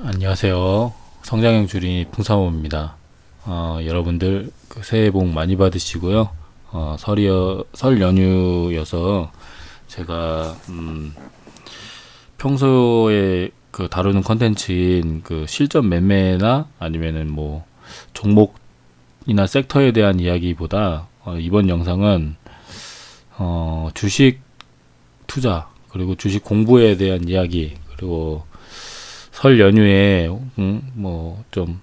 안녕하세요. 성장형 줄이 풍사모입니다. 여러분들 새해 복 많이 받으시고요. 설 연휴여서 제가 평소에 다루는 컨텐츠인 실전 매매나 아니면은 뭐 종목이나 섹터에 대한 이야기보다 이번 영상은 주식 투자 그리고 주식 공부에 대한 이야기, 그리고 설 연휴에 뭐 좀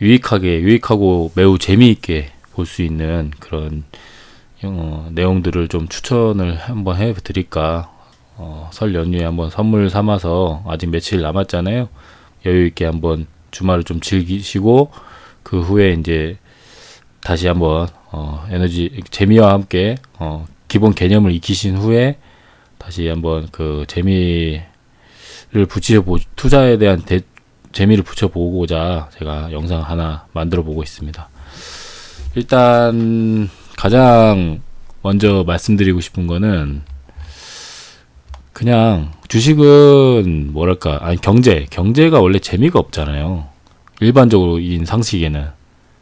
유익하고 매우 재미있게 볼 수 있는 그런 내용들을 좀 추천을 한번 해드릴까. 설 연휴에 한번 선물 삼아서, 아직 며칠 남았잖아요. 여유 있게 한번 주말을 좀 즐기시고 그 후에 이제 다시 한번 재미와 함께 기본 개념을 익히신 후에 다시 한번 재미를 투자에 대한 재미를 붙여보고자 제가 영상 하나 만들어 보고 있습니다. 일단 가장 먼저 말씀드리고 싶은 거는, 그냥 주식은 경제가 원래 재미가 없잖아요. 일반적인 상식에는.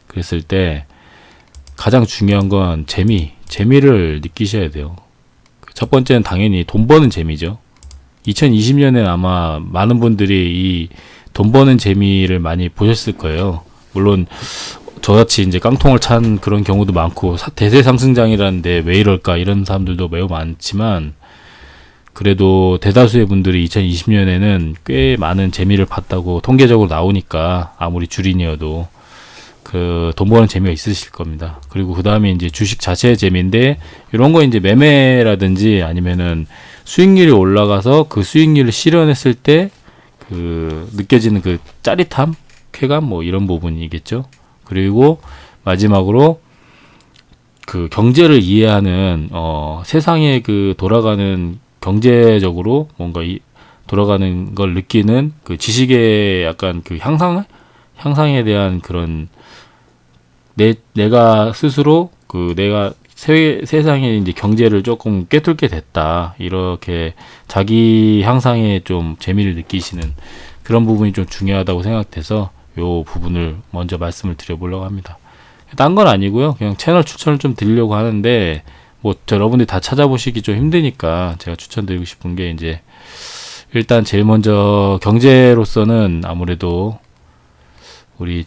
그랬을 때 가장 중요한 건 재미를 느끼셔야 돼요. 첫 번째는 당연히 돈 버는 재미죠. 2020년엔 아마 많은 분들이 이 돈 버는 재미를 많이 보셨을 거예요. 물론 저같이 이제 깡통을 찬 그런 경우도 많고, 대세 상승장이라는데 왜 이럴까 이런 사람들도 매우 많지만, 그래도 대다수의 분들이 2020년에는 꽤 많은 재미를 봤다고 통계적으로 나오니까, 아무리 줄인이어도 돈 버는 재미가 있으실 겁니다. 그리고 그 다음에 이제 주식 자체의 재미인데, 이런 거 이제 매매라든지 아니면은 수익률이 올라가서 그 수익률을 실현했을 때 느껴지는 짜릿함, 쾌감, 뭐 이런 부분이겠죠. 그리고 마지막으로 경제를 이해하는, 세상에 돌아가는, 경제적으로 뭔가 돌아가는 걸 느끼는 지식의 약간 향상에 대한 그런, 내가 스스로 내가 세상에 이제 경제를 조금 꿰뚫게 됐다, 이렇게 자기 향상에 좀 재미를 느끼시는 그런 부분이 좀 중요하다고 생각돼서 요 부분을 먼저 말씀을 드려보려고 합니다. 딴 건 아니고요. 그냥 채널 추천을 좀 드리려고 하는데, 뭐 여러분들이 다 찾아보시기 좀 힘드니까 제가 추천드리고 싶은 게, 이제 일단 제일 먼저 경제로서는 아무래도 우리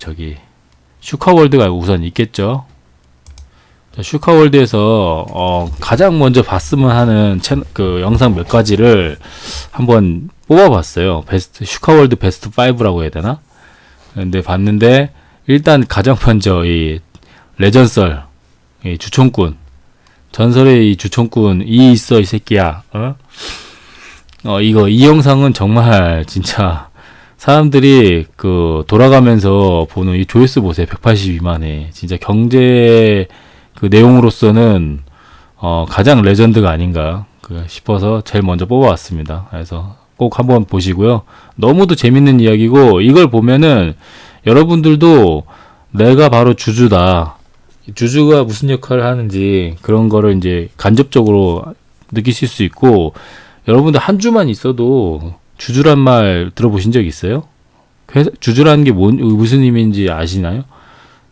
슈카월드가 우선 있겠죠. 슈카월드에서 가장 먼저 봤으면 하는 영상 몇 가지를 한번 뽑아봤어요. 슈카월드 베스트 5라고 해야 되나? 근데 봤는데, 일단 가장 먼저 이 레전썰, 이 주총꾼, 전설의 이 주총꾼, 이 새끼야. 이 영상은 정말 진짜 사람들이 돌아가면서 보는 이 조회수 보세요. 182만에. 진짜 경제 내용으로서는 가장 레전드가 아닌가 싶어서 제일 먼저 뽑아왔습니다. 그래서 꼭 한번 보시고요. 너무도 재밌는 이야기고, 이걸 보면은 여러분들도 내가 바로 주주다, 주주가 무슨 역할을 하는지 그런 거를 이제 간접적으로 느끼실 수 있고, 여러분들 한 주만 있어도 주주란 말 들어보신 적 있어요? 주주라는 게 무슨 의미인지 아시나요?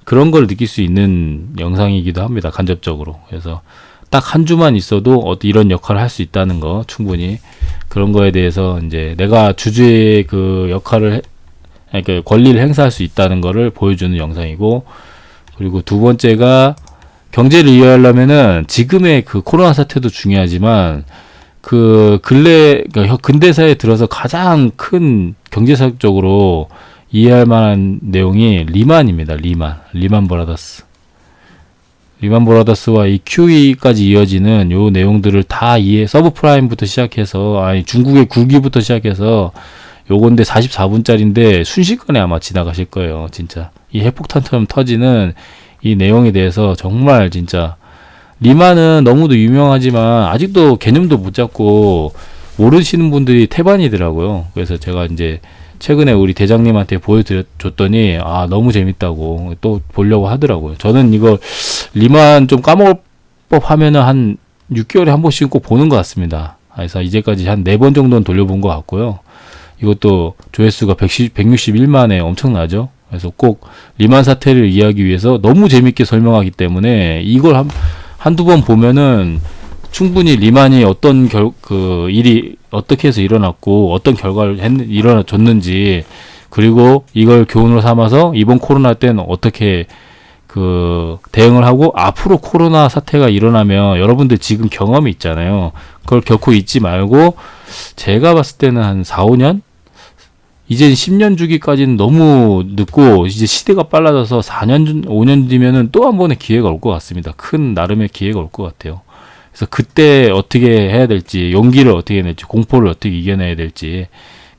그런 걸 느낄 수 있는 영상이기도 합니다. 간접적으로. 그래서 딱 한 주만 있어도 이런 역할을 할 수 있다는 거, 충분히 그런 거에 대해서 이제 내가 주주의 역할을, 그러니까 권리를 행사할 수 있다는 거를 보여주는 영상이고, 그리고 두 번째가, 경제를 이해하려면은 지금의 코로나 사태도 중요하지만 근대사에 들어서 가장 큰 경제학적으로 이해할 만한 내용이 리만입니다. 리만 브라더스. 리만 브라더스와 이 QE까지 이어지는 요 내용들을 다 서브프라임부터 시작해서, 중국의 굴기부터 시작해서 요건데 44분짜리인데 순식간에 아마 지나가실 거예요. 진짜 이 핵폭탄처럼 터지는 이 내용에 대해서 정말 진짜, 리만은 너무도 유명하지만 아직도 개념도 못 잡고 모르시는 분들이 태반이더라고요. 그래서 제가 이제 최근에 우리 대장님한테 보여줬더니 너무 재밌다고 또 보려고 하더라고요. 저는 이거 리만 좀 까먹을 법 하면은 한 6개월에 한 번씩 꼭 보는 것 같습니다. 그래서 이제까지 한 4번 정도는 돌려본 것 같고요. 이것도 조회수가 161만에 엄청나죠. 그래서 꼭 리만 사태를 이해하기 위해서 너무 재밌게 설명하기 때문에 이걸 한두 번 보면은 충분히 리만이 어떤 일이 어떻게 해서 일어났고 어떤 결과를 일어나줬는지, 그리고 이걸 교훈으로 삼아서 이번 코로나 때는 어떻게 대응을 하고 앞으로 코로나 사태가 일어나면 여러분들 지금 경험이 있잖아요. 그걸 결코 잊지 말고, 제가 봤을 때는 한 4, 5년? 이제 10년 주기까지는 너무 늦고, 이제 시대가 빨라져서 4년, 5년 뒤면은 또 한 번의 기회가 올 것 같습니다. 큰 나름의 기회가 올 것 같아요. 그래서 그때 어떻게 해야 될지, 용기를 어떻게 해야 될지, 공포를 어떻게 이겨내야 될지,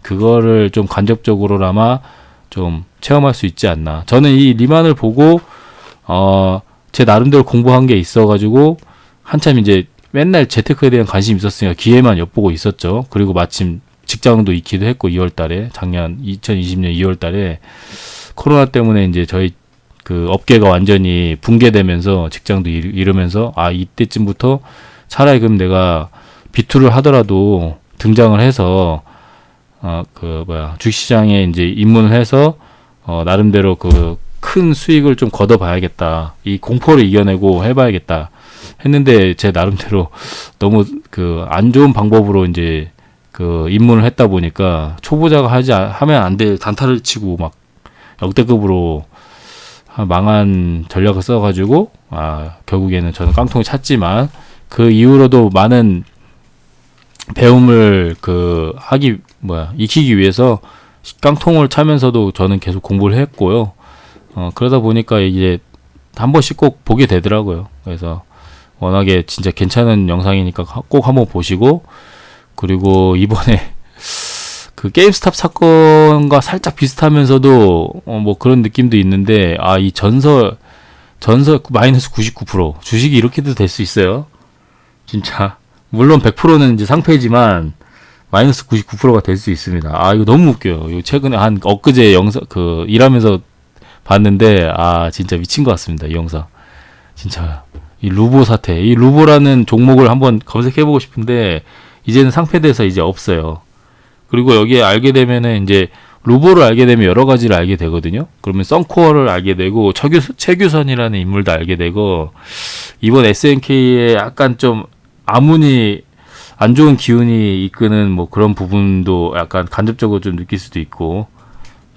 그거를 좀 간접적으로나마 좀 체험할 수 있지 않나. 저는 이 리만을 보고, 제 나름대로 공부한 게 있어가지고, 한참 이제 맨날 재테크에 대한 관심이 있었으니까 기회만 엿보고 있었죠. 그리고 마침 직장도 있기도 했고, 2월 달에, 작년 2020년 2월 달에 코로나 때문에 이제 저희 업계가 완전히 붕괴되면서 직장도 잃으면서, 이때쯤부터 차라리 그럼 내가 B2를 하더라도 등장을 해서 주식시장에 이제 입문을 해서 나름대로 큰 수익을 좀 걷어봐야겠다, 이 공포를 이겨내고 해봐야겠다 했는데, 제 나름대로 너무 안 좋은 방법으로 이제 입문을 했다 보니까 초보자가 하면 안 될 단타를 치고 막 역대급으로 망한 전략을 써가지고, 결국에는 저는 깡통을 찼지만, 그 이후로도 많은 배움을 익히기 위해서 깡통을 차면서도 저는 계속 공부를 했고요. 그러다 보니까 이제 한 번씩 꼭 보게 되더라고요. 그래서 워낙에 진짜 괜찮은 영상이니까 꼭 한번 보시고, 그리고 이번에 게임스탑 사건과 살짝 비슷하면서도 뭐 그런 느낌도 있는데, 이 전설 마이너스 99% 주식이 이렇게도 될 수 있어요. 진짜 물론 100%는 이제 상패지만 마이너스 99%가 될 수 있습니다. 이거 너무 웃겨요. 이거 최근에 엊그제 영상 일하면서 봤는데, 진짜 미친 것 같습니다. 이 영상 진짜. 이 루보 사태, 이 루보라는 종목을 한번 검색해보고 싶은데 이제는 상패돼서 이제 없어요. 그리고 여기에 알게 되면은 이제 루보를 알게 되면 여러 가지를 알게 되거든요. 그러면 썬코어를 알게 되고, 최규선이라는 인물도 알게 되고, 이번 SNK에 약간 좀 아무니 안 좋은 기운이 이끄는 뭐 그런 부분도 약간 간접적으로 좀 느낄 수도 있고,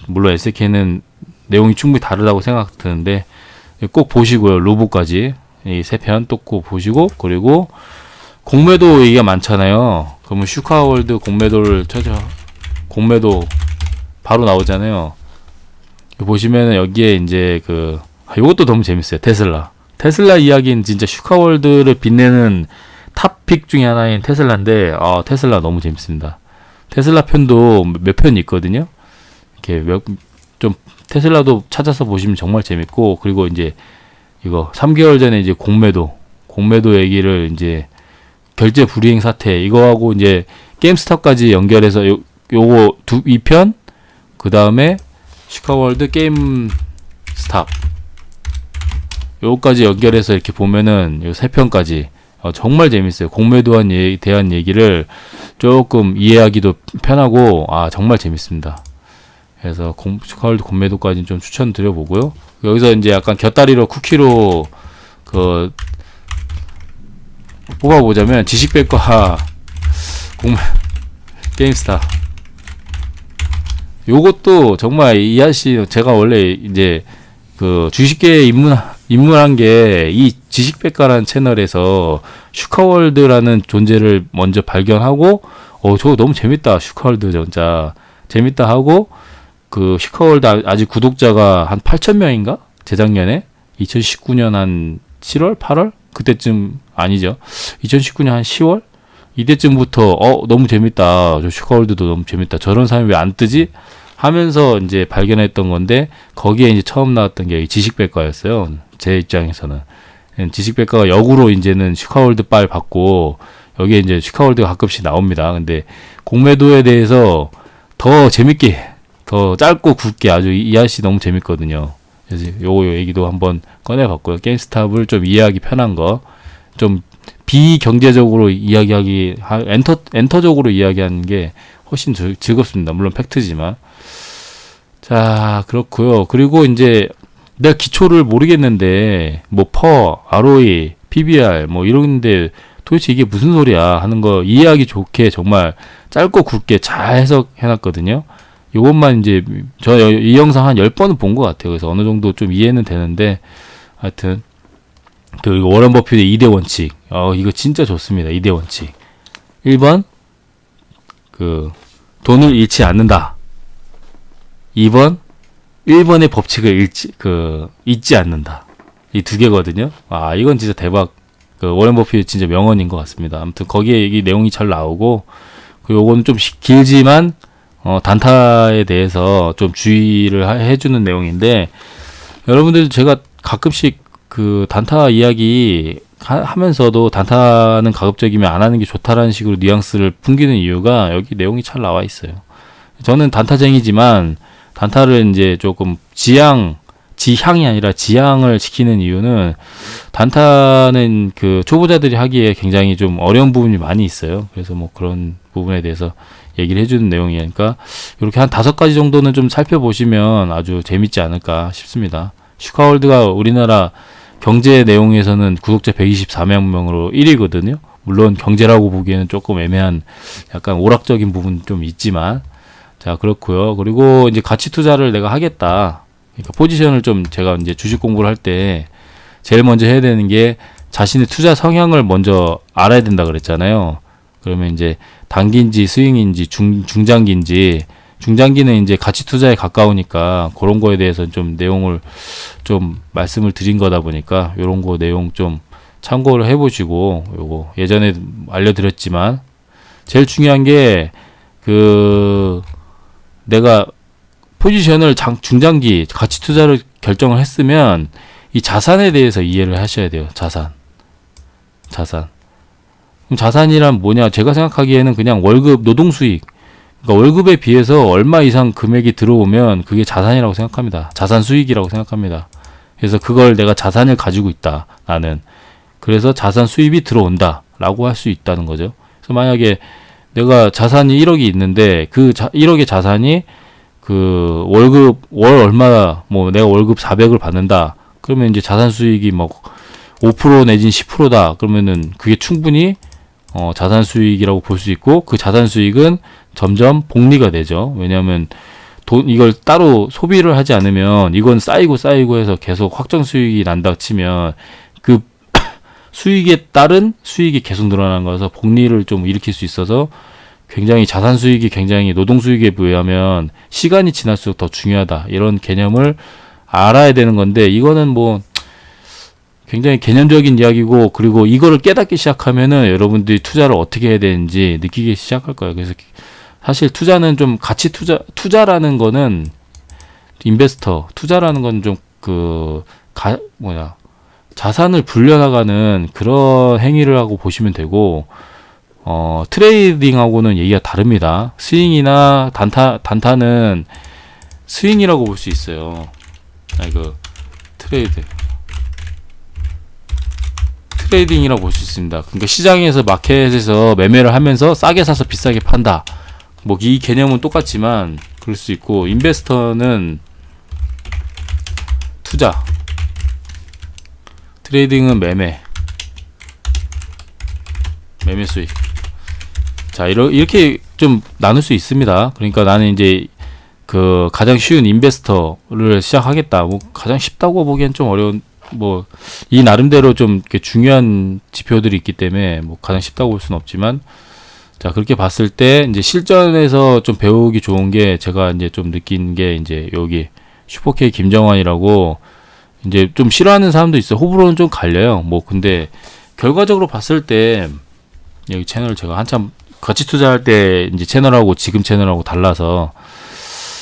물론 SNK는 내용이 충분히 다르다고 생각드는데 꼭 보시고요. 루보까지 이 세 편 또 꼭 보시고, 그리고 공매도 얘기가 많잖아요. 그러면 슈카월드 공매도를 쳐줘. 공매도 바로 나오잖아요. 보시면은 여기에 이제 요것도 너무 재밌어요. 테슬라 이야기는 진짜 슈카월드를 빛내는 탑픽 중에 하나인 테슬라인데, 테슬라 너무 재밌습니다. 테슬라 편도 몇 편 있거든요. 이렇게 좀 테슬라도 찾아서 보시면 정말 재밌고, 그리고 이제 이거 3개월 전에 이제 공매도 얘기를 이제 결제 불이행 사태 이거하고 이제 게임스탑까지 연결해서 요거 2편, 그 다음에 슈카월드 게임스탑 요거까지 연결해서 이렇게 보면은 요 3편까지 정말 재밌어요. 공매도에 대한 얘기를 조금 이해하기도 편하고 정말 재밌습니다. 그래서 슈카월드 공매도까지는 좀 추천드려보고요. 여기서 이제 약간 곁다리로 쿠키로 뽑아보자면 지식백과 게임스타 요것도 정말 이 아저씨, 제가 원래 이제 주식계에 입문한 게 이 지식백과라는 채널에서 슈카월드라는 존재를 먼저 발견하고, 저거 너무 재밌다, 슈카월드 진짜 재밌다 하고, 슈카월드 아직 구독자가 한 8,000명인가? 재작년에 2019년 한 7월, 8월 그때쯤 아니죠. 2019년 한 10월 이때쯤부터 너무 재밌다, 저 슈카월드도 너무 재밌다, 저런 사람이 왜 안 뜨지? 하면서 이제 발견했던 건데, 거기에 이제 처음 나왔던 게 지식백과였어요. 제 입장에서는 지식백과가 역으로 이제는 슈카월드 빨 받고, 여기에 이제 슈카월드가 가끔씩 나옵니다. 근데 공매도에 대해서 더 재밌게, 더 짧고 굵게 아주 이 아저씨 너무 재밌거든요. 그래서 요 얘기도 한번 꺼내봤고요. 게임스탑을 좀 이해하기 편한 거, 좀 비경제적으로 이야기하기, 엔터적으로 이야기하는 게 훨씬 즐겁습니다. 물론 팩트지만. 자, 그렇고요. 그리고 이제 내가 기초를 모르겠는데 뭐 ROE, PBR 뭐 이런데 도대체 이게 무슨 소리야 하는 거 이해하기 좋게 정말 짧고 굵게 잘 해석해놨거든요. 요것만 이제 저 이 영상 한 10번은 본 것 같아요. 그래서 어느 정도 좀 이해는 되는데 하여튼 그리고 워런 버핏의 2대 원칙. 이거 진짜 좋습니다. 2대 원칙. 1번 돈을 잃지 않는다. 2번 1번의 법칙을 잊지 않는다. 이 두 개거든요. 이건 진짜 대박. 워런 버핏 진짜 명언인 것 같습니다. 아무튼 거기에 이 내용이 잘 나오고, 그리고 요거는 좀 길지만 단타에 대해서 좀 주의를 해주는 내용인데, 여러분들 제가 가끔씩 단타 이야기 하면서도 단타는 가급적이면 안 하는 게 좋다라는 식으로 뉘앙스를 풍기는 이유가 여기 내용이 잘 나와 있어요. 저는 단타쟁이지만 단타를 이제 조금 지향이 아니라 지향을 시키는 이유는 단타는 초보자들이 하기에 굉장히 좀 어려운 부분이 많이 있어요. 그래서 뭐 그런 부분에 대해서 얘기를 해주는 내용이니까 이렇게 한 5가지 정도는 좀 살펴보시면 아주 재밌지 않을까 싶습니다. 슈카월드가 우리나라 경제 내용에서는 구독자 124명으로 1위거든요. 물론 경제라고 보기에는 조금 애매한 약간 오락적인 부분 좀 있지만, 자, 그렇고요. 그리고 이제 가치 투자를 내가 하겠다. 그러니까 포지션을 좀 제가 이제 주식 공부를 할 때 제일 먼저 해야 되는 게 자신의 투자 성향을 먼저 알아야 된다 그랬잖아요. 그러면 이제 단기인지 스윙인지 중장기는 이제 가치 투자에 가까우니까 그런 거에 대해서 좀 내용을 좀 말씀을 드린 거다 보니까 요런 거 내용 좀 참고를 해보시고, 요거 예전에 알려드렸지만 제일 중요한 게 내가 포지션을 중장기 가치 투자를 결정을 했으면 이 자산에 대해서 이해를 하셔야 돼요. 자산. 그럼 자산이란 뭐냐? 제가 생각하기에는 그냥 월급, 노동 수익. 그러니까 월급에 비해서 얼마 이상 금액이 들어오면 그게 자산이라고 생각합니다. 자산 수익이라고 생각합니다. 그래서 그걸 내가 자산을 가지고 있다. 나는. 그래서 자산 수입이 들어온다. 라고 할 수 있다는 거죠. 그래서 만약에 내가 자산이 1억이 있는데 1억의 자산이 월급 월 얼마 내가 월급 400을 받는다. 그러면 이제 자산 수익이 5% 내진 10%다. 그러면은 그게 충분히 자산 수익이라고 볼 수 있고, 그 자산 수익은 점점 복리가 되죠. 왜냐하면 이걸 따로 소비를 하지 않으면 이건 쌓이고 해서 계속 확정 수익이 난다 치면 그 수익에 따른 수익이 계속 늘어나는 거라서 복리를 좀 일으킬 수 있어서 굉장히 자산 수익이 굉장히 노동 수익에 비하면 시간이 지날수록 더 중요하다. 이런 개념을 알아야 되는 건데, 이거는 굉장히 개념적인 이야기고, 그리고 이거를 깨닫기 시작하면은 여러분들이 투자를 어떻게 해야 되는지 느끼기 시작할 거예요. 그래서 사실 투자는 좀 가치 투자라는 거는 투자라는 건 좀 자산을 불려나가는 그런 행위를 하고 보시면 되고, 트레이딩하고는 얘기가 다릅니다. 스윙이나 단타는 스윙이라고 볼 수 있어요. 트레이딩이라고 볼 수 있습니다. 그러니까 시장에서 마켓에서 매매를 하면서 싸게 사서 비싸게 판다. 이 개념은 똑같지만 그럴 수 있고, 인베스터는 투자, 트레이딩은 매매 수익. 자, 이렇게 좀 나눌 수 있습니다. 그러니까 나는 이제 가장 쉬운 인베스터를 시작하겠다. 가장 쉽다고 보기엔 좀 어려운, 이 나름대로 좀 이렇게 중요한 지표들이 있기 때문에 가장 쉽다고 볼 수는 없지만, 자, 그렇게 봤을 때 이제 실전에서 좀 배우기 좋은 게, 제가 이제 좀 느낀 게 이제 여기 슈퍼K 김정환이라고, 이제 좀 싫어하는 사람도 있어요. 호불호는 좀 갈려요. 근데 결과적으로 봤을 때 여기 채널 제가 한참 가치 투자할 때 이제 채널하고 지금 채널하고 달라서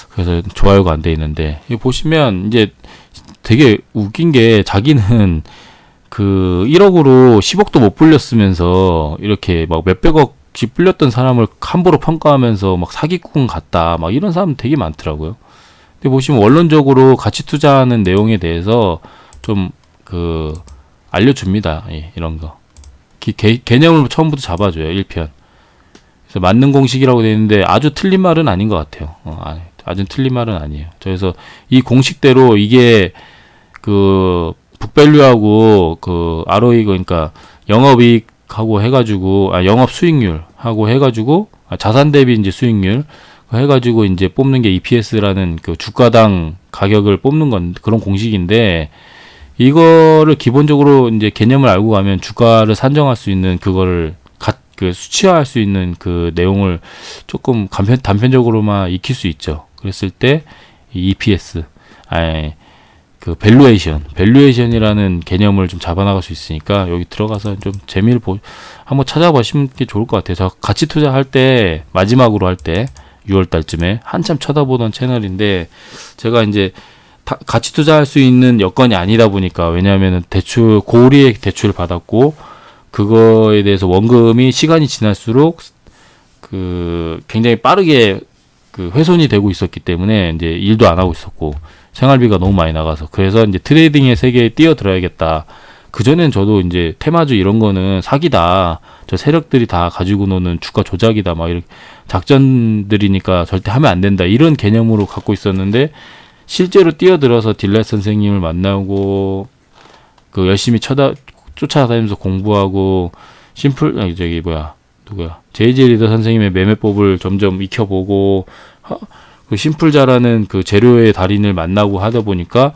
그래서 좋아요가 안 돼 있는데, 여기 보시면 이제 되게 웃긴 게, 자기는 1억으로 10억도 못 불렸으면서 이렇게 몇백억씩 불렸던 사람을 함부로 평가하면서 사기꾼 같다, 이런 사람 되게 많더라고요. 근데 보시면 원론적으로 가치 투자하는 내용에 대해서 좀 알려줍니다. 이런 거. 개념을 처음부터 잡아줘요. 1편. 그래서 맞는 공식이라고 되어 있는데 아주 틀린 말은 아닌 것 같아요. 아주 틀린 말은 아니에요. 그래서 이 공식대로 이게 그 북밸류하고 그 ROE 그러니까 영업이익하고 해가지고 영업 수익률하고 해가지고 자산 대비 이제 수익률 해가지고 이제 뽑는 게 EPS라는 그 주가당 가격을 뽑는 건 그런 공식인데 이거를 기본적으로 이제 개념을 알고 가면 주가를 산정할 수 있는 그거를 그 수치화할 수 있는 그 내용을 조금 단편적으로만 익힐 수 있죠. 그랬을 때 이 EPS, 그 밸류에이션이라는 개념을 좀 잡아나갈 수 있으니까 여기 들어가서 좀 재미를 한번 찾아보시면 게 좋을 것 같아요. 저 가치 투자할 때 마지막으로 할 때 6월 달쯤에 한참 쳐다보던 채널인데 제가 이제 가치 투자할 수 있는 여건이 아니다 보니까 왜냐하면은 대출 고리의 대출을 받았고 그거에 대해서 원금이 시간이 지날수록 그 굉장히 빠르게 그 훼손이 되고 있었기 때문에 이제 일도 안 하고 있었고 생활비가 너무 많이 나가서 그래서 이제 트레이딩의 세계에 뛰어들어야겠다. 그전엔 저도 이제 테마주 이런 거는 사기다. 저 세력들이 다 가지고 노는 주가 조작이다. 막 이렇게 작전들이니까 절대 하면 안 된다. 이런 개념으로 갖고 있었는데 실제로 뛰어들어서 딜렛 선생님을 만나고 그 열심히 쫓아다니면서 공부하고 JJ 리더 선생님의 매매법을 점점 익혀보고 그 심플자라는 그 재료의 달인을 만나고 하다 보니까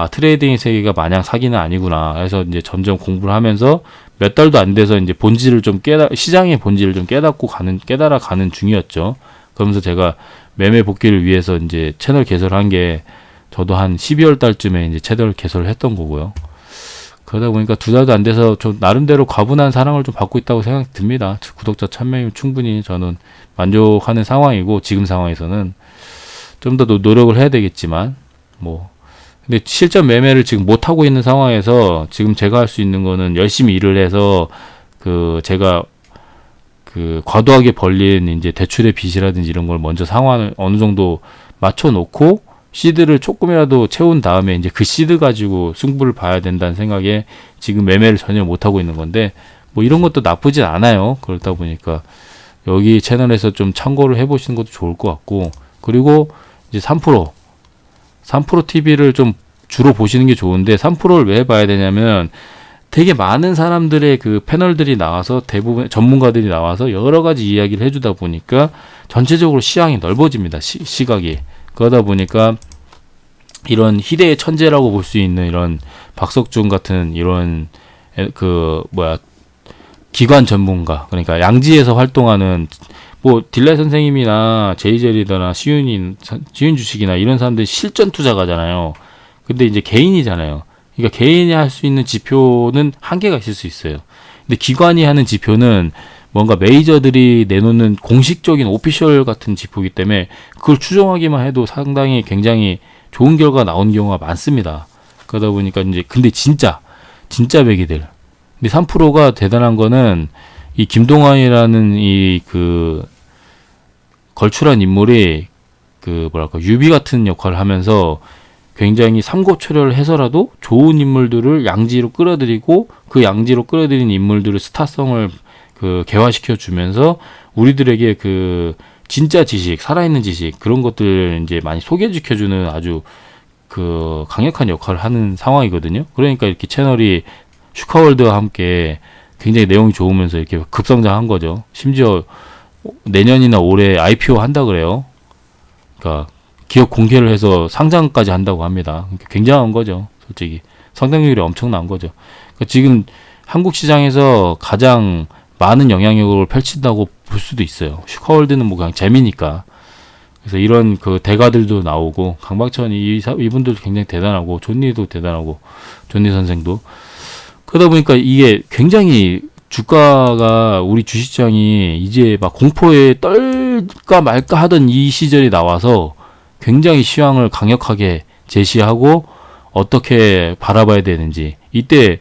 트레이딩의 세계가 마냥 사기는 아니구나 해서 이제 점점 공부를 하면서 몇 달도 안 돼서 이제 본질을 좀 시장의 본질을 좀 깨달아 가는 중이었죠. 그러면서 제가 매매 복귀를 위해서 이제 채널 개설한 게 저도 한 12월 달쯤에 이제 채널 개설을 했던 거고요. 그러다 보니까 2달도 안 돼서 좀 나름대로 과분한 사랑을 좀 받고 있다고 생각이 듭니다. 구독자 1000명이면 충분히 저는 만족하는 상황이고 지금 상황에서는 좀 더 노력을 해야 되겠지만 근데 실전 매매를 지금 못 하고 있는 상황에서 지금 제가 할 수 있는 거는 열심히 일을 해서 그 제가 그 과도하게 벌린 이제 대출의 빚이라든지 이런 걸 먼저 상황을 어느 정도 맞춰 놓고 시드를 조금이라도 채운 다음에 이제 그 시드 가지고 승부를 봐야 된다는 생각에 지금 매매를 전혀 못 하고 있는 건데 이런 것도 나쁘진 않아요. 그러다 보니까 여기 채널에서 좀 참고를 해보시는 것도 좋을 것 같고 그리고 이제 3% TV를 좀 주로 보시는 게 좋은데 3%를 왜 봐야 되냐면 되게 많은 사람들의 그 패널들이 나와서 대부분 전문가들이 나와서 여러 가지 이야기를 해주다 보니까 전체적으로 시향이 넓어집니다. 시각이. 그러다 보니까 이런 희대의 천재라고 볼 수 있는 이런 박석준 같은 이런 기관 전문가 그러니까 양지에서 활동하는 딜라이 선생님이나 제이제리더나 시윤 주식이나 이런 사람들이 실전 투자가잖아요. 근데 이제 개인이잖아요. 그러니까 개인이 할 수 있는 지표는 한계가 있을 수 있어요. 근데 기관이 하는 지표는 뭔가 메이저들이 내놓는 공식적인 오피셜 같은 지표이기 때문에 그걸 추정하기만 해도 상당히 굉장히 좋은 결과가 나온 경우가 많습니다. 그러다 보니까 이제 근데 진짜 매기들. 근데 3%가 대단한 거는 이 김동완이라는 이 그 걸출한 인물이 유비 같은 역할을 하면서 굉장히 삼고초려를 해서라도 좋은 인물들을 양지로 끌어들이고 그 양지로 끌어들인 인물들의 스타성을 개화시켜 주면서 우리들에게 그 진짜 지식, 살아있는 지식 그런 것들 이제 많이 소개시켜주는 아주 그 강력한 역할을 하는 상황이거든요. 그러니까 이렇게 채널이 슈카월드와 함께 굉장히 내용이 좋으면서 이렇게 급성장한 거죠. 심지어 내년이나 올해 IPO 한다 그래요. 그러니까 기업 공개를 해서 상장까지 한다고 합니다. 굉장한 거죠. 솔직히 성장률이 엄청난 거죠. 그러니까 지금 한국 시장에서 가장 많은 영향력을 펼친다고 볼 수도 있어요. 슈카월드는 그냥 재미니까. 그래서 이런 그 대가들도 나오고 강박천 이분들도 굉장히 대단하고 존니도 대단하고 존니 선생도 그러다 보니까 이게 굉장히 주가가 우리 주식시장이 이제 막 공포에 떨까 말까 하던 이 시절이 나와서 굉장히 시황을 강력하게 제시하고 어떻게 바라봐야 되는지 이때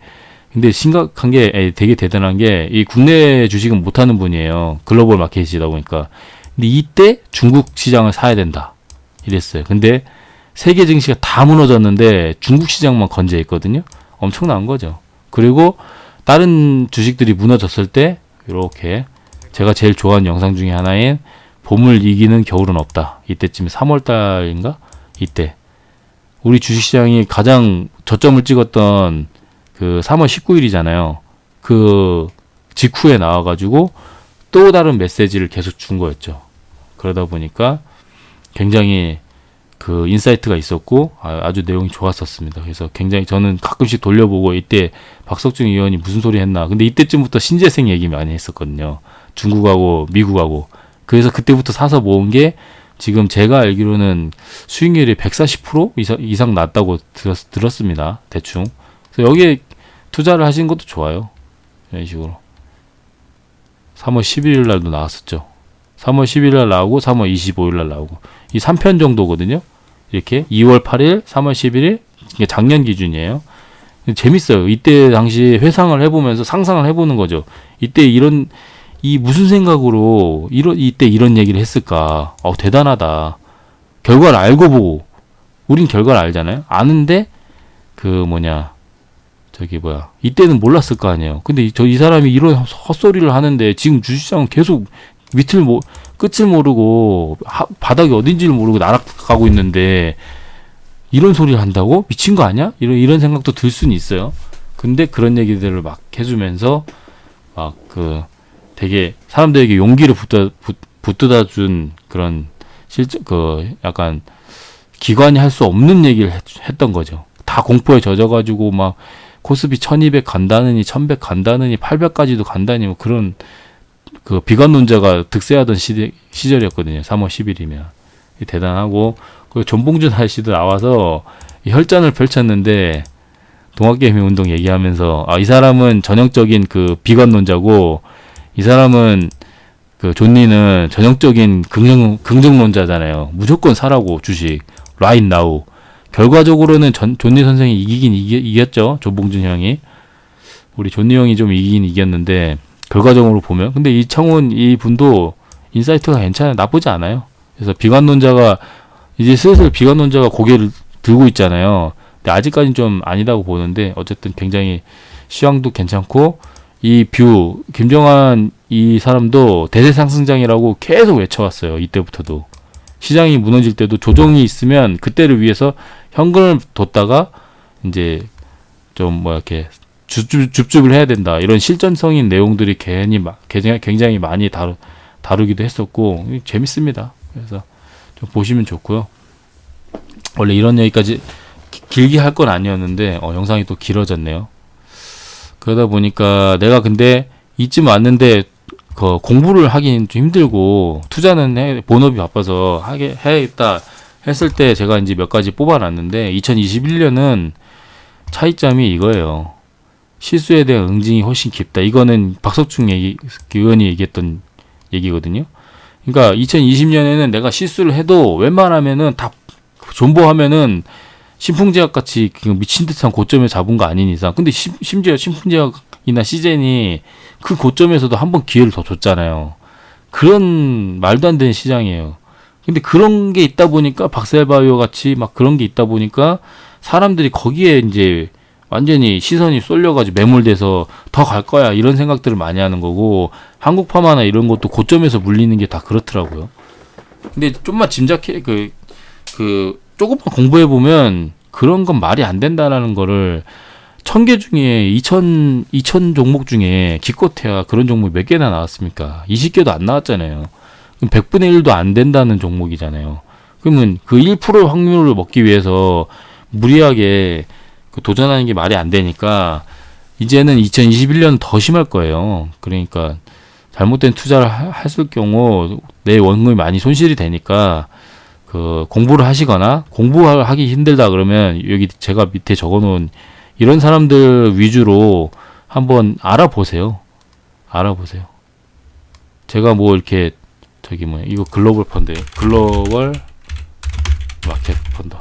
근데 심각한 게 되게 대단한 게 이 국내 주식은 못하는 분이에요. 글로벌 마켓이다 보니까. 근데 이때 중국 시장을 사야 된다 이랬어요. 근데 세계 증시가 다 무너졌는데 중국 시장만 건재했거든요. 엄청난 거죠. 그리고 다른 주식들이 무너졌을 때 이렇게 제가 제일 좋아하는 영상 중에 하나인 봄을 이기는 겨울은 없다. 이때쯤에 3월달인가? 이때 우리 주식시장이 가장 저점을 찍었던 그 3월 19일이잖아요. 그 직후에 나와가지고 또 다른 메시지를 계속 준 거였죠. 그러다 보니까 굉장히 그 인사이트가 있었고 아주 내용이 좋았었습니다. 그래서 굉장히 저는 가끔씩 돌려보고 이때 박석준 의원이 무슨 소리 했나. 근데 이때쯤부터 신재생 얘기 많이 했었거든요. 중국하고 미국하고. 그래서 그때부터 사서 모은 게 지금 제가 알기로는 수익률이 140% 이상 났다고 들었습니다. 대충. 그래서 여기에 투자를 하신 것도 좋아요. 이런 식으로. 3월 11일 날도 나왔었죠. 3월 10일 날 나오고 3월 25일 날 나오고 이 3편 정도거든요. 이렇게 2월 8일, 3월 11일 이게 작년 기준이에요. 재밌어요. 이때 당시 회상을 해보면서 상상을 해보는 거죠. 이때 이 무슨 생각으로 이때 이런 얘기를 했을까? 대단하다. 결과를 알고 보고 우린 결과를 알잖아요. 아는데 이때는 몰랐을 거 아니에요. 근데 이 사람이 이런 헛소리를 하는데 지금 주식시장은 계속 끝을 모르고 바닥이 어딘지를 모르고 날아가고 있는데 이런 소리를 한다고? 미친 거 아니야? 이런 생각도 들 수는 있어요. 근데 그런 얘기들을 막 해주면서 되게 사람들에게 용기를 붙들어 준 그런 약간 기관이 할 수 없는 얘기를 했던 거죠. 다 공포에 젖어가지고 막 코스피 1200 간다느니 1100 간다느니 800까지도 간다니 뭐 그런 그 비관론자가 득세하던 시절이었거든요. 3월 10일이면 대단하고 그 존봉준 아저씨도 나와서 혈전을 펼쳤는데 동학개미운동 얘기하면서 이 사람은 전형적인 그 비관론자고 이 사람은 그 존니는 전형적인 긍정론자잖아요. 무조건 사라고 주식 right now. 결과적으로는 존니 선생이 이기긴 이겼죠. 조봉준 형이. 우리 존니 형이 좀 이기긴 이겼는데 결과적으로 보면. 근데 이창훈 이 분도 인사이트가 괜찮아요. 나쁘지 않아요. 그래서 비관론자가 이제 슬슬 비관론자가 고개를 들고 있잖아요. 근데 아직까지는 좀 아니다고 보는데 어쨌든 굉장히 시황도 괜찮고 이 김정한 이 사람도 대세 상승장이라고 계속 외쳐왔어요. 이때부터도. 시장이 무너질 때도 조정이 있으면 그때를 위해서 현금을 뒀다가 이제 좀 이렇게 줍줍을 해야 된다. 이런 실전성인 내용들이 굉장히 많이 다루기도 했었고 재밌습니다. 그래서 좀 보시면 좋고요. 원래 이런 얘기까지 길게 할 건 아니었는데 영상이 또 길어졌네요. 그러다 보니까 내가 근데 이쯤 왔는데 공부를 하긴 좀 힘들고 투자는 본업이 바빠서 해야겠다 했을 때 제가 이제 몇 가지 뽑아놨는데 2021년은 차이점이 이거예요. 실수에 대한 응징이 훨씬 깊다. 이거는 박석중 의원이 얘기했던 얘기거든요. 그러니까 2020년에는 내가 실수를 해도 웬만하면은 다 존버하면은 신풍제약 같이 미친 듯한 고점에 잡은 거 아닌 이상. 근데 심지어 신풍제약이나 시젠이 그 고점에서도 한 번 기회를 더 줬잖아요. 그런 말도 안 되는 시장이에요. 근데 그런 게 있다 보니까 박셀바이오 같이 막 그런 게 있다 보니까 사람들이 거기에 이제 완전히 시선이 쏠려가지고 매몰돼서 더 갈 거야 이런 생각들을 많이 하는 거고 한국파마나 이런 것도 고점에서 물리는 게 다 그렇더라고요. 근데 좀만 짐작해 조금만 공부해 보면 그런 건 말이 안 된다라는 거를 1000개 중에 2000 종목 중에 기껏해야 그런 종목이 몇 개나 나왔습니까? 20개도 안 나왔잖아요. 그럼 100분의 1도 안 된다는 종목이잖아요. 그러면 그 1% 확률을 먹기 위해서 무리하게 도전하는 게 말이 안 되니까 이제는 2021년 더 심할 거예요. 그러니까 잘못된 투자를 했을 경우 내 원금이 많이 손실이 되니까 공부를 하시거나 공부하기 힘들다 그러면 여기 제가 밑에 적어놓은 이런 사람들 위주로 한번 알아보세요. 제가 이렇게 이거 글로벌 펀드, 글로벌 마켓 펀드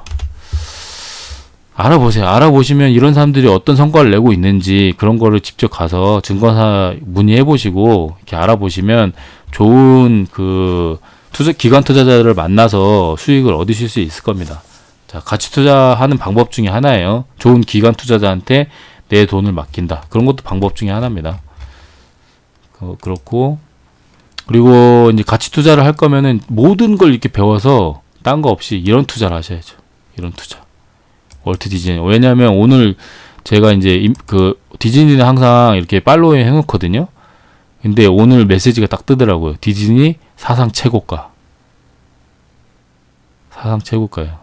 알아보세요. 알아보시면 이런 사람들이 어떤 성과를 내고 있는지 그런 거를 직접 가서 증권사 문의해 보시고 이렇게 알아보시면 좋은 기관 투자자들을 만나서 수익을 얻으실 수 있을 겁니다. 자, 가치 투자하는 방법 중에 하나예요. 좋은 기관 투자자한테 내 돈을 맡긴다. 그런 것도 방법 중에 하나입니다. 그렇고 그리고 이제 가치 투자를 할 거면은 모든 걸 이렇게 배워서 딴 거 없이 이런 투자를 하셔야죠. 이런 투자. 월트 디즈니. 왜냐하면 오늘 제가 이제 그 디즈니는 항상 이렇게 팔로우 해놓거든요. 근데 오늘 메시지가 딱 뜨더라고요. 디즈니 사상 최고가. 사상 최고가예요.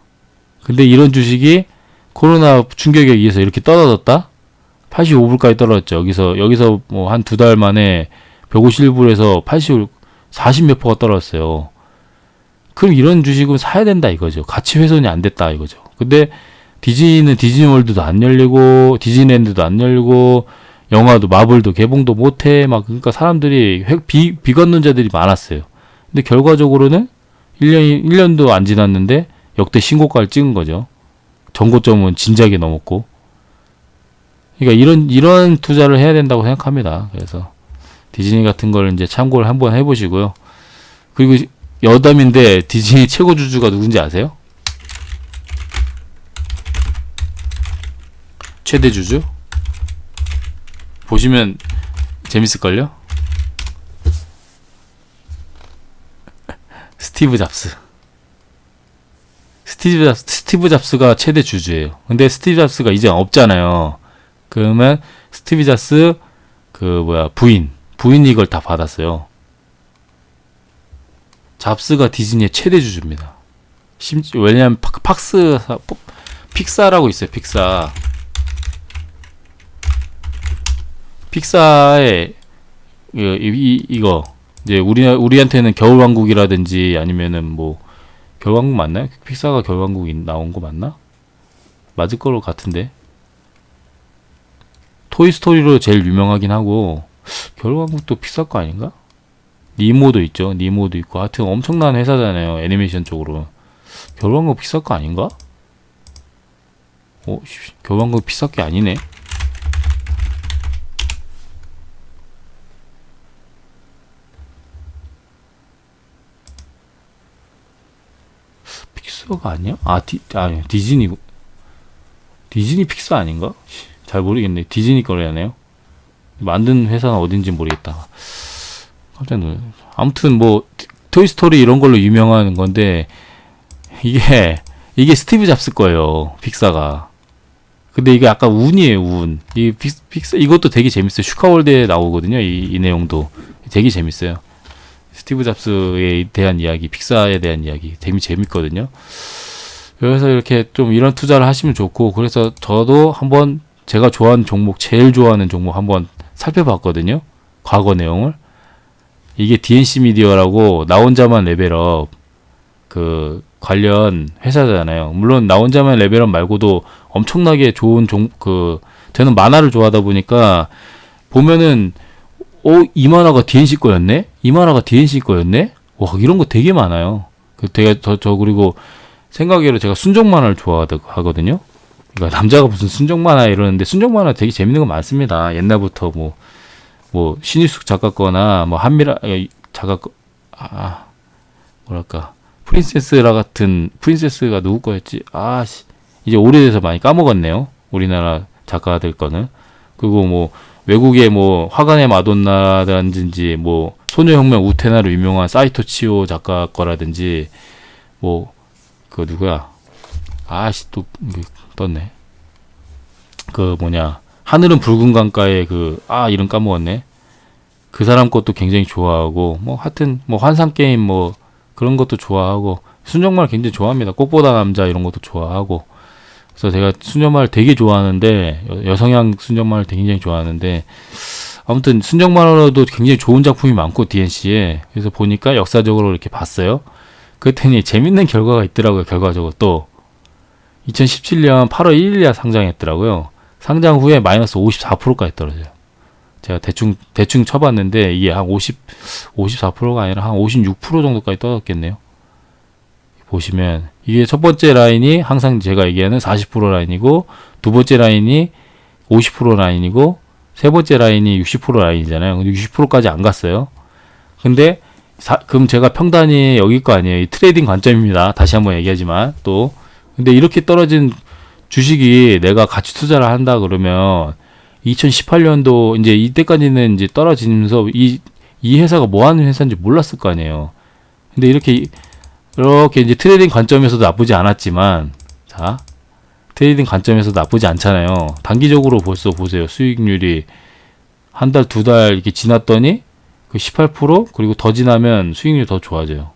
근데 이런 주식이 코로나 충격에 의해서 이렇게 떨어졌다? 85불까지 떨어졌죠. 여기서 뭐 한 두 달 만에 151불에서 80, 40몇 퍼가 떨어졌어요. 그럼 이런 주식은 사야 된다 이거죠. 가치 훼손이 안 됐다 이거죠. 근데 디즈니는 디즈니월드도 안 열리고 디즈니랜드도 안 열리고 영화도 마블도 개봉도 못해 막 그러니까 사람들이 비관론자들이 많았어요. 근데 결과적으로는 1년도 안 지났는데 역대 신고가를 찍은 거죠. 정고점은 진작에 넘었고. 그러니까 이런 투자를 해야 된다고 생각합니다. 그래서 디즈니 같은 걸 이제 참고를 한번 해보시고요. 그리고 여담인데 디즈니 최고 주주가 누군지 아세요? 최대 주주? 보시면 재밌을걸요? 스티브 잡스. 스티브 잡스가 최대 주주예요. 근데 스티브 잡스가 이제 없잖아요. 그러면 스티브 잡스 부인이 이걸 다 받았어요. 잡스가 디즈니의 최대 주주입니다. 왜냐하면 픽사라고 있어요. 픽사의 이거 이제 우리한테는 겨울왕국이라든지 아니면은 뭐 겨울왕국 맞나요? 픽사가 겨울왕국이 나온 거 맞나? 맞을 거로 같은데. 토이스토리로 제일 유명하긴 하고 겨울왕국도 픽사 거 아닌가? 니모도 있죠. 니모도 있고 하여튼 엄청난 회사잖아요. 애니메이션 쪽으로. 겨울왕국 픽사 거 아닌가? 겨울왕국 픽사 게 아니네. 픽사가 아니야? 아니 디즈니 픽사 아닌가? 잘 모르겠네. 디즈니 거래하네요. 만든 회사는 어딘지 모르겠다. 깜짝 놀랐네. 아무튼 뭐 토이스토리 이런 걸로 유명한 건데 이게 스티브 잡스 거예요. 픽사가. 근데 이게 약간 운이에요. 운. 이 픽사 이것도 되게 재밌어요. 슈카월드에 나오거든요. 이 내용도 되게 재밌어요. 스티브 잡스에 대한 이야기, 픽사에 대한 이야기 되게 재밌거든요. 그래서 이렇게 좀 이런 투자를 하시면 좋고, 그래서 저도 한번 제가 좋아하는 종목, 제일 좋아하는 종목 한번 살펴봤거든요. 과거 내용을. 이게 DNC 미디어라고 나 혼자만 레벨업 그 관련 회사잖아요. 물론 나 혼자만 레벨업 말고도 엄청나게 좋은 저는 만화를 좋아하다 보니까 보면은 이 만화가 DNC 거였네? 이 만화가 DNC 거였네? 와, 이런 거 되게 많아요. 그리고 생각외로 제가 순정 만화를 좋아하거든요. 그러니까 남자가 무슨 순정 만화 이러는데 순정 만화 되게 재밌는 거 많습니다. 옛날부터 뭐 신일숙 작가 거나 뭐 한미라 작가 거 뭐랄까 프린세스가 누구 거였지? 이제 오래돼서 많이 까먹었네요. 우리나라 작가들 거는. 그리고 뭐 외국의 뭐 화간의 마돈나라든지 뭐 소녀혁명 우테나로 유명한 사이토 치오 작가 거라든지 뭐 그 누구야? 또 떴네. 하늘은 붉은 강가에 이름 까먹었네. 그 사람 것도 굉장히 좋아하고 뭐 하여튼 뭐 환상 게임 뭐 그런 것도 좋아하고 순정만화 굉장히 좋아합니다. 꽃보다 남자 이런 것도 좋아하고. 그래서 제가 순정만화를 되게 좋아하는데 여성향 순정만화를 굉장히 좋아하는데 아무튼 순정만화로도 굉장히 좋은 작품이 많고 DNC에. 그래서 보니까 역사적으로 이렇게 봤어요. 그랬더니 재밌는 결과가 있더라고요. 결과적으로 또 2017년 8월 1일에 상장했더라고요. 상장 후에 마이너스 54%까지 떨어져요. 제가 대충 쳐봤는데 이게 한 54%가 아니라 한 56% 정도까지 떨어졌겠네요. 보시면 이게 첫 번째 라인이 항상 제가 얘기하는 40% 라인이고 두 번째 라인이 50% 라인이고 세 번째 라인이 60% 라인이잖아요. 근데 60%까지 안 갔어요. 근데 그럼 제가 평단이 여기 거 아니에요. 이 트레이딩 관점입니다. 다시 한번 얘기하지만 또 근데 이렇게 떨어진 주식이 내가 가치 투자를 한다 그러면 2018년도 이제 이때까지는 이제 떨어지면서 이 회사가 뭐 하는 회사인지 몰랐을 거 아니에요. 근데 이렇게 이제 트레이딩 관점에서도 나쁘지 않았지만, 자, 트레이딩 관점에서도 나쁘지 않잖아요. 단기적으로 벌써 보세요. 수익률이 한 달, 두 달 이렇게 지났더니 그 18% 그리고 더 지나면 수익률이 더 좋아져요.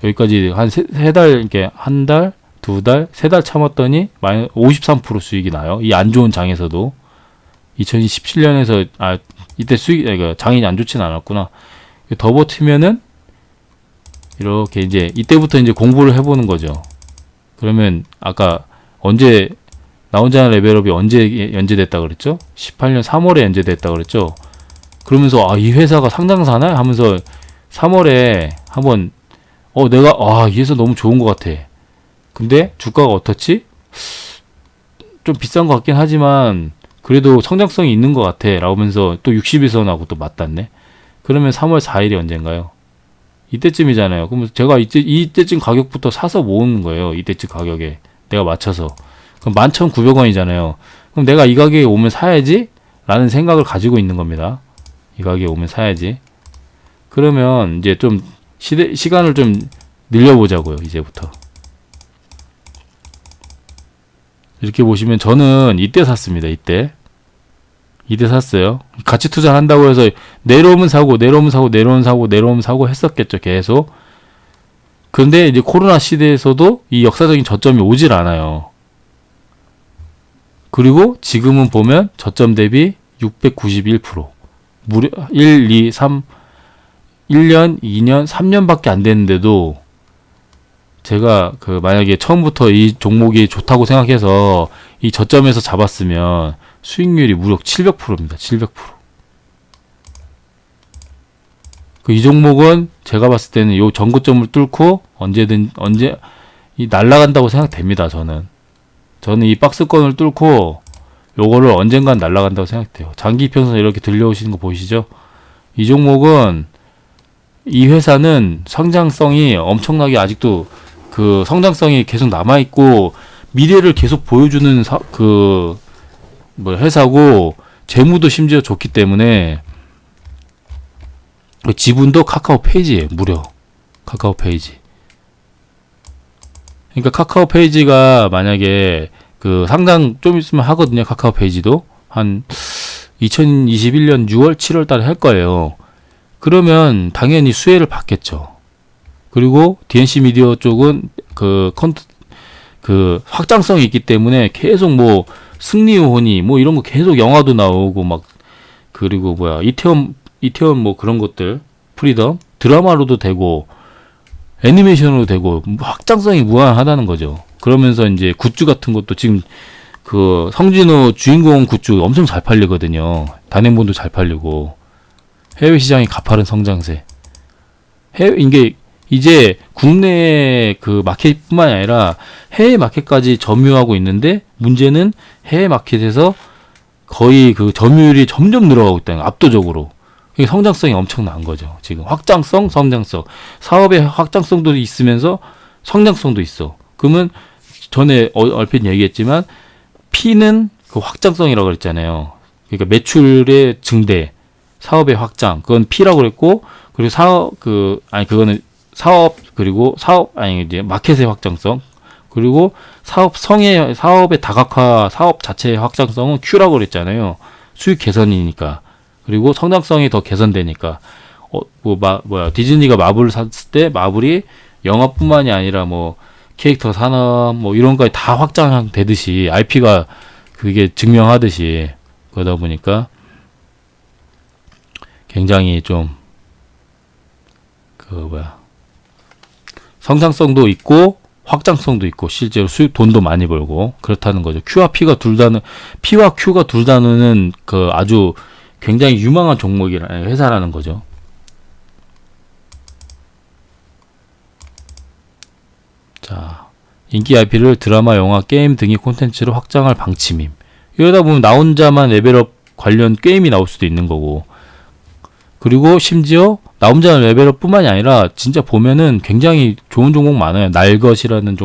여기까지 한 세 달, 이렇게 한 달, 두 달, 세 달 참았더니 53% 수익이 나요. 이 안 좋은 장에서도. 2017년에서, 이때 그러니까 장이 안 좋진 않았구나. 더 버티면은, 이렇게 이제, 이때부터 이제 공부를 해보는 거죠. 그러면, 아까, 언제, 나 혼자 레벨업이 언제 연재됐다 그랬죠? 18년 3월에 연재됐다 그랬죠? 그러면서, 이 회사가 상장사나? 하면서, 3월에 한번, 내가, 이 회사 너무 좋은 것 같아. 근데, 주가가 어떻지? 좀 비싼 것 같긴 하지만, 그래도 성장성이 있는 것 같아. 라면서 또 60일선하고 또 맞닿네. 그러면 3월 4일이 언젠가요? 이때쯤이잖아요. 그럼 제가 이때쯤 가격부터 사서 모으는 거예요. 이때쯤 가격에. 내가 맞춰서. 그럼 11,900원이잖아요. 그럼 내가 이 가격에 오면 사야지? 라는 생각을 가지고 있는 겁니다. 이 가격에 오면 사야지. 그러면 이제 좀 시간을 좀 늘려보자고요. 이제부터. 이렇게 보시면 저는 이때 샀습니다. 이때 샀어요. 가치 투자를 한다고 해서 내려오면 사고 했었겠죠. 계속. 그런데 이제 코로나 시대에서도 이 역사적인 저점이 오질 않아요. 그리고 지금은 보면 저점 대비 691%. 무려 1, 2, 3, 1년, 2년, 3년밖에 안 됐는데도 제가 만약에 처음부터 이 종목이 좋다고 생각해서 이 저점에서 잡았으면 수익률이 무려 700%입니다. 700%. 이 종목은 제가 봤을 때는 요 전고점을 뚫고 언제 날아간다고 생각됩니다. 저는 이 박스권을 뚫고 요거를 언젠간 날아간다고 생각돼요. 장기 평선 이렇게 들려오시는 거 보이시죠? 이 종목은 이 회사는 성장성이 엄청나게 아직도 성장성이 계속 남아있고, 미래를 계속 보여주는 회사고, 재무도 심지어 좋기 때문에, 지분도 카카오 페이지예요, 무려. 카카오 페이지. 그러니까 카카오 페이지가 만약에, 상장 좀 있으면 하거든요, 카카오 페이지도. 한, 2021년 6월, 7월 달에 할 거예요. 그러면 당연히 수혜를 받겠죠. 그리고 DNC 미디어 쪽은 확장성이 있기 때문에 계속 승리호니 이런 거 계속 영화도 나오고 그리고 이태원 그런 것들, 프리덤 드라마로도 되고 애니메이션으로 되고 확장성이 무한하다는 거죠. 그러면서 이제 굿즈 같은 것도 지금 성진호 주인공 굿즈 엄청 잘 팔리거든요. 단행본도 잘 팔리고 해외 시장이 가파른 성장세. 이게 이제 국내 마켓뿐만이 아니라 해외 마켓까지 점유하고 있는데, 문제는 해외 마켓에서 거의 점유율이 점점 늘어가고 있다는 거예요. 압도적으로. 이게 성장성이 엄청난 거죠. 지금 확장성, 성장성. 사업의 확장성도 있으면서 성장성도 있어. 그러면 전에 얼핏 얘기했지만 P는 확장성이라고 그랬잖아요. 그러니까 매출의 증대, 사업의 확장. 그건 P라고 그랬고, 그리고 그거는 이제 마켓의 확장성, 그리고 사업의 다각화, 사업 자체의 확장성은 Q라고 그랬잖아요. 수익 개선이니까. 그리고 성장성이 더 개선되니까. 디즈니가 마블을 샀을 때 마블이 영화뿐만이 아니라 캐릭터 산업 이런 거에 다 확장되듯이, IP가 그게 증명하듯이, 그러다 보니까 굉장히 좀 성장성도 있고 확장성도 있고 실제로 돈도 많이 벌고 그렇다는 거죠. Q와 P가 P와 Q가 둘 다는 아주 굉장히 유망한 종목이라는 회사라는 거죠. 자, 인기 IP를 드라마, 영화, 게임 등의 콘텐츠로 확장할 방침임. 이러다 보면 나 혼자만 레벨업 관련 게임이 나올 수도 있는 거고, 그리고 심지어 나 혼자 레벨업 뿐만이 아니라 진짜 보면은 굉장히 좋은 종목 많아요. 날것이라는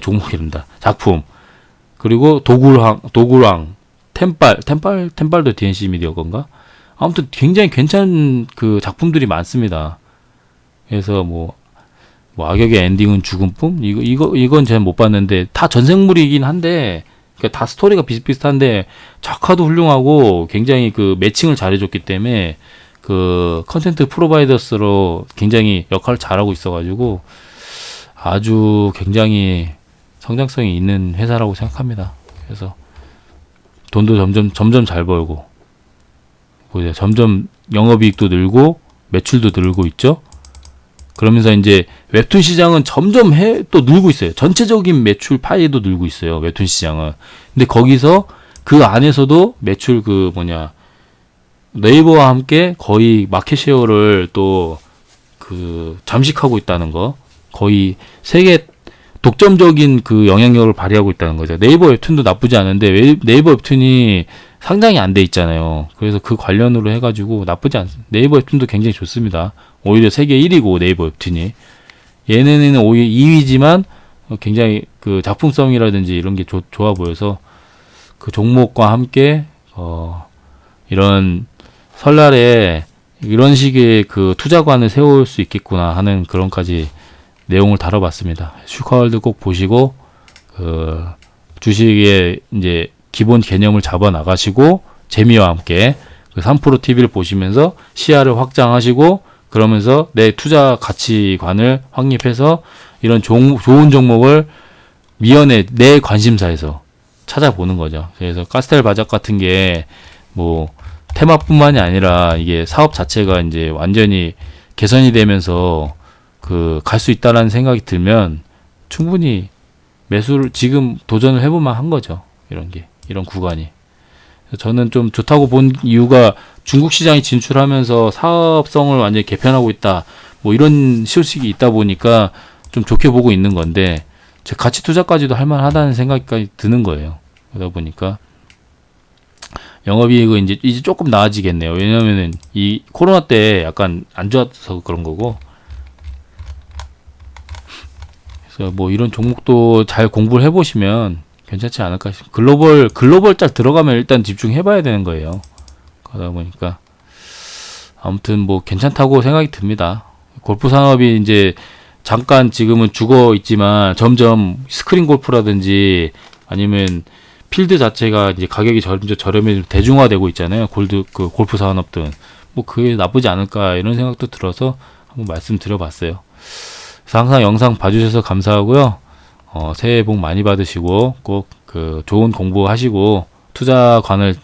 종목이란다. 작품. 그리고 도굴왕, 템빨도 DNC 미디어 건가? 아무튼 굉장히 괜찮은 그 작품들이 많습니다. 그래서 뭐 악역의 엔딩은 죽음뿐? 이건 제가 못 봤는데, 다 전생물이긴 한데, 그러니까 다 스토리가 비슷비슷한데, 작화도 훌륭하고, 굉장히 그 매칭을 잘해줬기 때문에, 그 컨텐트 프로바이더스로 굉장히 역할을 잘하고 있어가지고, 아주 굉장히 성장성이 있는 회사라고 생각합니다. 그래서, 돈도 점점 잘 벌고, 보세요. 점점 영업이익도 늘고, 매출도 늘고 있죠? 그러면서 이제 웹툰 시장은 점점 또 늘고 있어요. 전체적인 매출 파이도 늘고 있어요. 웹툰 시장은. 근데 거기서 그 안에서도 매출 네이버와 함께 거의 마켓 쉐어를 또 그 잠식하고 있다는 거. 거의 세계 독점적인 그 영향력을 발휘하고 있다는 거죠. 네이버 웹툰도 나쁘지 않은데 네이버 웹툰이 상장이 안 돼 있잖아요. 그래서 그 관련으로 해가지고 나쁘지 않습니다. 네이버 웹툰도 굉장히 좋습니다. 오히려 세계 1위고 네이버 웹툰이. 얘네는 오히려 2위지만 굉장히 그 작품성이라든지 이런 게 좋아 보여서 그 종목과 함께 이런 설날에 이런 식의 그 투자관을 세울 수 있겠구나 하는 그런까지 내용을 다뤄봤습니다. 슈카월드 꼭 보시고 그 주식의 이제 기본 개념을 잡아 나가시고 재미와 함께 그 3프로 TV를 보시면서 시야를 확장하시고 그러면서 내 투자 가치관을 확립해서 이런 좋은 종목을 미연에 내 관심사에서 찾아보는 거죠. 그래서 카스텔 바작 같은 게 뭐 테마뿐만이 아니라 이게 사업 자체가 이제 완전히 개선이 되면서 그 갈 수 있다라는 생각이 들면 충분히 매수를 지금 도전을 해볼만 한 거죠. 이런 구간이. 저는 좀 좋다고 본 이유가 중국 시장에 진출하면서 사업성을 완전히 개편하고 있다. 뭐 이런 소식이 있다 보니까 좀 좋게 보고 있는 건데 제 가치 투자까지도 할 만하다는 생각까지 드는 거예요. 그러다 보니까 영업이익은 이제 조금 나아지겠네요. 왜냐면은 이 코로나 때 약간 안 좋아서 그런 거고. 그래서 뭐 이런 종목도 잘 공부를 해보시면 괜찮지 않을까 싶습니다. 글로벌 짝 들어가면 일단 집중해봐야 되는 거예요. 그러다 보니까 아무튼 뭐 괜찮다고 생각이 듭니다. 골프 산업이 이제 잠깐 지금은 죽어 있지만 점점 스크린 골프라든지 아니면 필드 자체가 이제 가격이 점점 저렴해 대중화되고 있잖아요. 골프 산업들은 뭐 그게 나쁘지 않을까 이런 생각도 들어서 한번 말씀드려봤어요. 그래서 항상 영상 봐주셔서 감사하고요. 새해 복 많이 받으시고 꼭 그 좋은 공부하시고 투자관을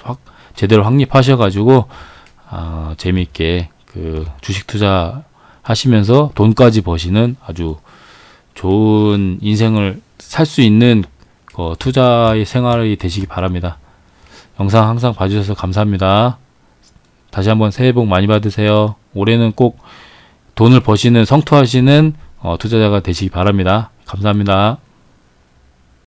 제대로 확립하셔가지고 재미있게 그 주식 투자 하시면서 돈까지 버시는 아주 좋은 인생을 살 수 있는 투자의 생활이 되시기 바랍니다. 영상 항상 봐주셔서 감사합니다. 다시 한번 새해 복 많이 받으세요. 올해는 꼭 돈을 버시는 성투하시는 투자자가 되시기 바랍니다. 감사합니다.